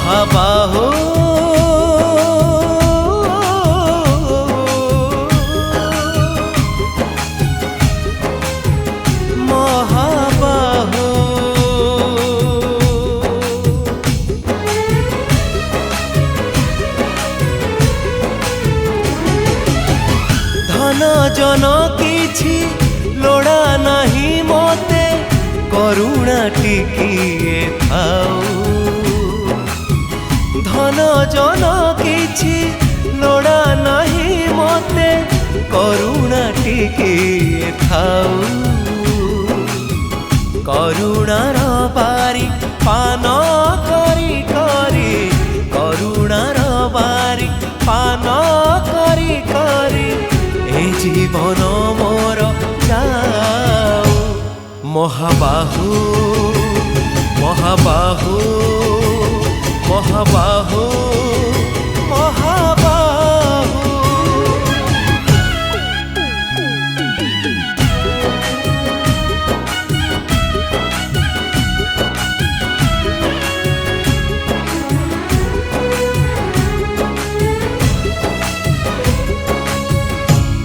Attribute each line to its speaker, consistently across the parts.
Speaker 1: মহাবাহু মহাবাহু ধন জন কিছু লোড়া নাহি মতে করুণা টিকিয়ে থাও ধন জন কিছু লোড়া নাহি মতে করুণা টিকিয়ে থাও করুণার বারি পান করি করি করুণার বারি পান করি করি এই জীবন মোর যাও মহাবাহু মহাবাহু মহাবাহু মহাবাহু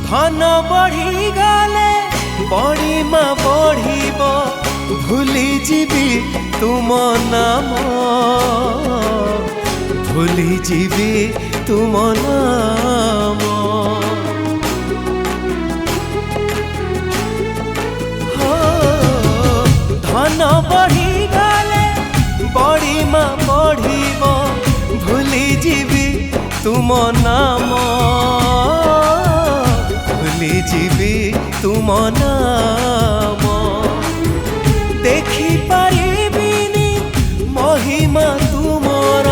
Speaker 1: ধন বঢ়ি গলে বঢ়িমা বঢ়িব ভুলি যাবি তুম নাম ভুলি যাবি তুম নাম ধন বঢ়ি গলে বঢ়িমা বঢ়িব ভুলি যাবি তুম নাম ভুলি যাবি তুম নাম দেখি পারিবিনি মহিমা তুমর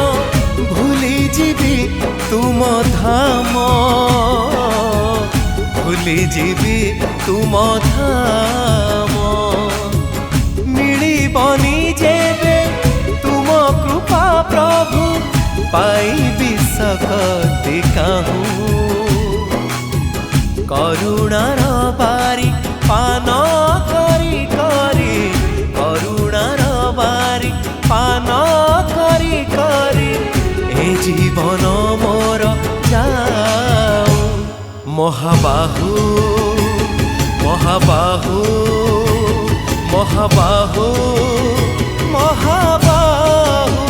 Speaker 1: ভুলি যাবি তুম ধাম ভুলি যাবি তুম ধাম মিলিবনি যেবে তুম কৃপা প্রভু পাইবি সকতি কাহু করুণার বারি পান করি করি করুণার বারি পান করি করি এ জীবন মোর যাও মহাবাহু মহাবাহু মহাবাহু মহাবাহু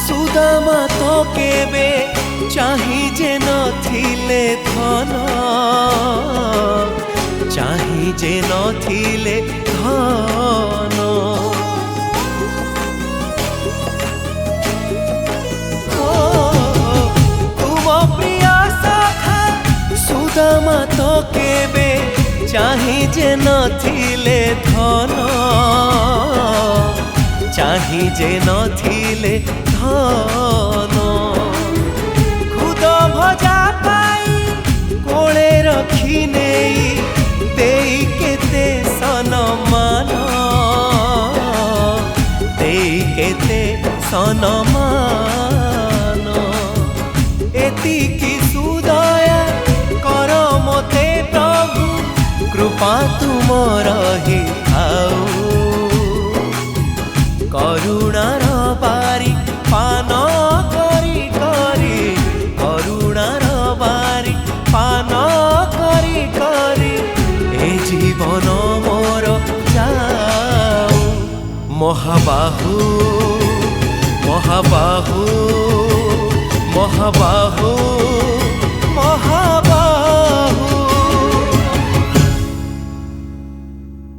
Speaker 1: সুদামা তো কেবে চাহি যে নথিলে ধন চাহি যে নথিলে ধন তুম প্রিয় সখা সুদামা তো কেবে চাহি যে নথিলে ধন চাহি যে নথিলে ধন খুদ ভজা পাই কোলে রখি নেই দেই কেতে সনমান দেই কেতে সনমান এতিকি সুদয়া কর মতে প্রভু কৃপা তুমর হি থাও করুণার বারি পান করি করি করুণার বারি পান করি করি এ জীবন মোর যাও মহাবাহু মহাবাহু মহাবাহু